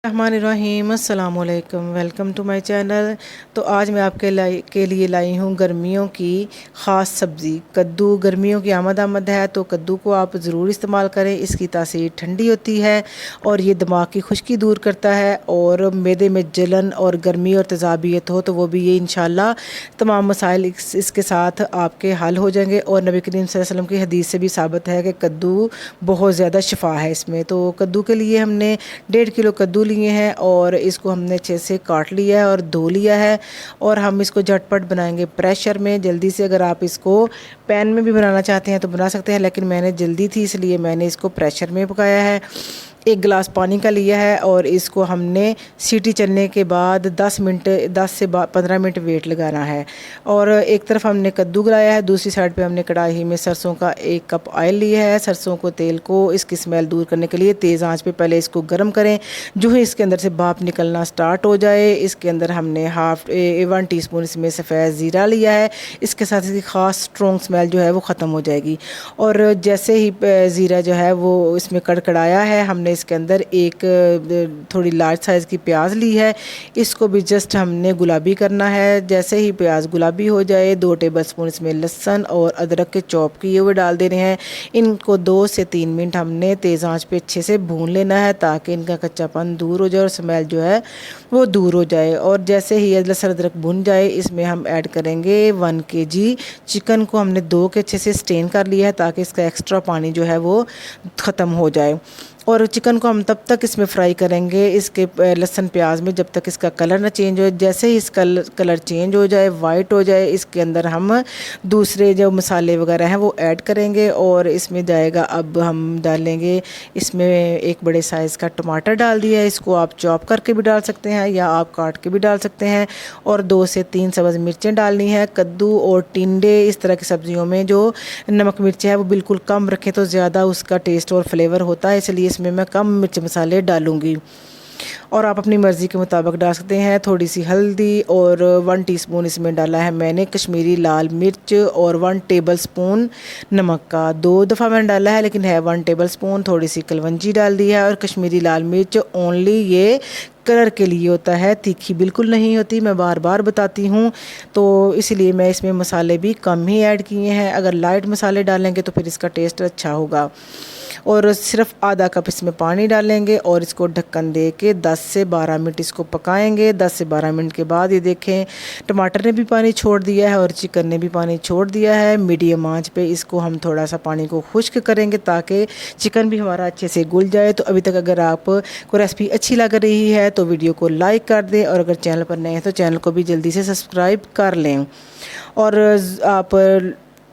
रहमानिर्रहीम अस्सलाम वालेकुम, welcome to my channel. तो आज मैं आपके के लिए लाई हूँ गर्मियों की ख़ास सब्ज़ी कद्दू। गर्मियों की आमद है तो कद्दू को आप ज़रूर इस्तेमाल करें। इसकी तासीर ठंडी होती है और ये दिमाग की खुश्की दूर करता है, और मैदे में जलन और गर्मी और तेज़ाबियत हो तो वो भी ये इंशाल्लाह तमाम मसाइल इसके साथ आपके हल हो जाएंगे। और नबी करीम सल्लल्लाहु अलैहि वसल्लम की हदीस से भी साबित है कि कद्दू बहुत ज़्यादा शिफा है इसमें। तो कद्दू के लिए हमने 1.5 किलो कद्दू लिए हैं और इसको हमने अच्छे से काट लिया है और धो लिया है। और हम इसको झटपट बनाएंगे प्रेशर में जल्दी से। अगर आप इसको पैन में भी बनाना चाहते हैं तो बना सकते हैं, लेकिन मैंने जल्दी थी इसलिए मैंने इसको प्रेशर में पकाया है। 1 गिलास पानी का लिया है और इसको हमने सीटी चलने के बाद 10 से 15 मिनट वेट लगाना है। और एक तरफ हमने कद्दू गलाया है, दूसरी साइड पे हमने कढ़ाई में सरसों का 1 कप ऑयल लिया है। सरसों को तेल को इसकी स्मेल दूर करने के लिए तेज़ आंच पे पहले इसको गर्म करें। जो ही इसके अंदर से भाप निकलना स्टार्ट हो जाए, इसके अंदर हमने 1 टीस्पून इसमें सफ़ेद ज़ीरा लिया है। इसके साथ इसकी ख़ास स्ट्रॉन्ग स्मेल जो है वो ख़त्म हो जाएगी। और जैसे ही ज़ीरा जो है वो इसमें कड़कड़ाया है, हमने इसके अंदर एक थोड़ी लार्ज साइज़ की प्याज ली है। इसको भी जस्ट हमने गुलाबी करना है। जैसे ही प्याज गुलाबी हो जाए 2 टेबलस्पून इसमें लहसुन और अदरक के चॉप किए हुए डाल देने हैं। इनको 2 से 3 मिनट हमने तेज़ आंच पे अच्छे से भून लेना है ताकि इनका कच्चापन दूर हो जाए और स्मेल जो है वो दूर हो जाए। और जैसे ही लहसुन अदरक भुन जाए इसमें हम ऐड करेंगे 1 केजी चिकन को हमने धो के अच्छे से स्टेन कर लिया है ताकि इसका एक्स्ट्रा पानी जो है वो ख़त्म हो जाए। और चिकन को हम तब तक इसमें फ्राई करेंगे इसके लहसुन प्याज में जब तक इसका कलर ना चेंज हो। जैसे ही इसका कलर चेंज हो जाए, वाइट हो जाए, इसके अंदर हम दूसरे जो मसाले वगैरह हैं वो ऐड करेंगे। और इसमें जाएगा, अब हम डालेंगे इसमें 1 बड़े साइज़ का टमाटर डाल दिया है। इसको आप चॉप करके भी डाल सकते हैं या आप काट के भी डाल सकते हैं। और 2 से 3 सब्ज़ मिर्चें डालनी है। कद्दू और टिंडे इस तरह की सब्ज़ियों में जो नमक मिर्च है वो बिल्कुल कम रखें तो ज़्यादा उसका टेस्ट और फ्लेवर होता है, इसलिए इसमें मैं कम मिर्च मसाले डालूंगी। और आप अपनी मर्ज़ी के मुताबिक डाल सकते हैं। थोड़ी सी हल्दी और 1 टीस्पून इसमें डाला है मैंने कश्मीरी लाल मिर्च और 1 टेबलस्पून नमक का। 2 दफ़ा मैंने डाला है लेकिन है 1 टेबलस्पून। थोड़ी सी कलवंजी डाल दी है। और कश्मीरी लाल मिर्च ओनली ये कलर के लिए होता है, तीखी बिल्कुल नहीं होती, मैं बार बार बताती हूँ। तो इसलिए मैं इसमें मसाले भी कम ही ऐड किए हैं। अगर लाइट मसाले डालेंगे तो फिर इसका टेस्ट अच्छा होगा। और सिर्फ आधा कप इसमें पानी डालेंगे और इसको ढक्कन दे के 10 से 12 मिनट इसको पकाएंगे। 10 से 12 मिनट के बाद ये देखें टमाटर ने भी पानी छोड़ दिया है और चिकन ने भी पानी छोड़ दिया है। मीडियम आंच पे इसको हम थोड़ा सा पानी को खुश्क करेंगे ताकि चिकन भी हमारा अच्छे से घुल जाए। तो अभी तक अगर आपको रेसिपी अच्छी लग रही है तो वीडियो को लाइक कर दें, और अगर चैनल पर नए हैं तो चैनल को भी जल्दी से सब्सक्राइब कर लें। और आप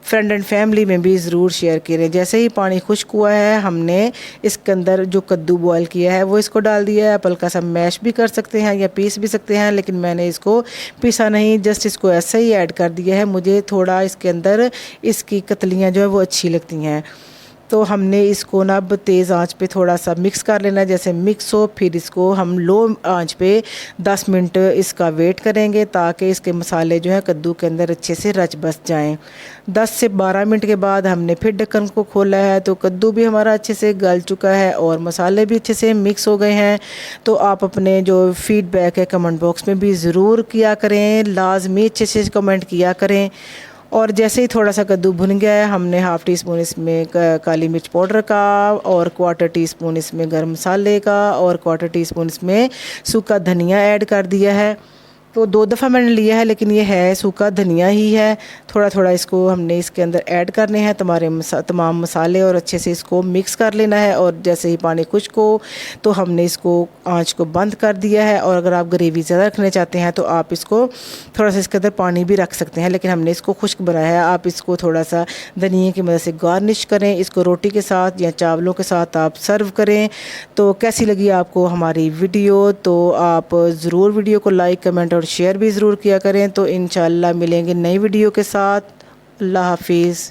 फ्रेंड एंड फैमिली में भी ज़रूर शेयर करें। जैसे ही पानी खुश्क हुआ है हमने इसके अंदर जो कद्दू बॉयल किया है वो इसको डाल दिया है। आप हल्का सा मैश भी कर सकते हैं या पीस भी सकते हैं, लेकिन मैंने इसको पीसा नहीं, जस्ट इसको ऐसे ही ऐड कर दिया है। मुझे थोड़ा इसके अंदर इसकी कतलियाँ जो है वो अच्छी लगती हैं। तो हमने इसको ना अब तेज़ आंच पे थोड़ा सा मिक्स कर लेना है। जैसे मिक्स हो फिर इसको हम लो आंच पे 10 मिनट इसका वेट करेंगे ताकि इसके मसाले जो हैं कद्दू के अंदर अच्छे से रच बस जाएं। 10 से 12 मिनट के बाद हमने फिर ढक्कन को खोला है तो कद्दू भी हमारा अच्छे से गल चुका है और मसाले भी अच्छे से मिक्स हो गए हैं। तो आप अपने जो फीडबैक है कमेंट बॉक्स में भी ज़रूर किया करें, लाजमी अच्छे से कमेंट किया करें। और जैसे ही थोड़ा सा कद्दू भुन गया है हमने 1/2 टीस्पून इसमें काली मिर्च पाउडर का और 1/4 टीस्पून इसमें गरम मसाले का और 1/4 टीस्पून इसमें सूखा धनिया ऐड कर दिया है। तो 2 दफ़ा मैंने लिया है लेकिन ये है सूखा धनिया ही है। थोड़ा थोड़ा इसको हमने इसके अंदर ऐड करने हैं तमाम मसाले और अच्छे से इसको मिक्स कर लेना है। और जैसे ही पानी खुश्क हो तो हमने इसको आंच को बंद कर दिया है। और अगर आप ग्रेवी ज़्यादा रखना चाहते हैं तो आप इसको थोड़ा सा इसके अंदर पानी भी रख सकते हैं, लेकिन हमने इसको खुश्क बनाया है। आप इसको थोड़ा सा धनिया की मदद से गार्निश करें। इसको रोटी के साथ या चावलों के साथ आप सर्व करें। तो कैसी लगी आपको हमारी वीडियो? तो आप ज़रूर वीडियो को लाइक कमेंट और शेयर भी ज़रूर किया करें। तो इंशाल्लाह मिलेंगे नई वीडियो के साथ। अल्लाह हाफिज़।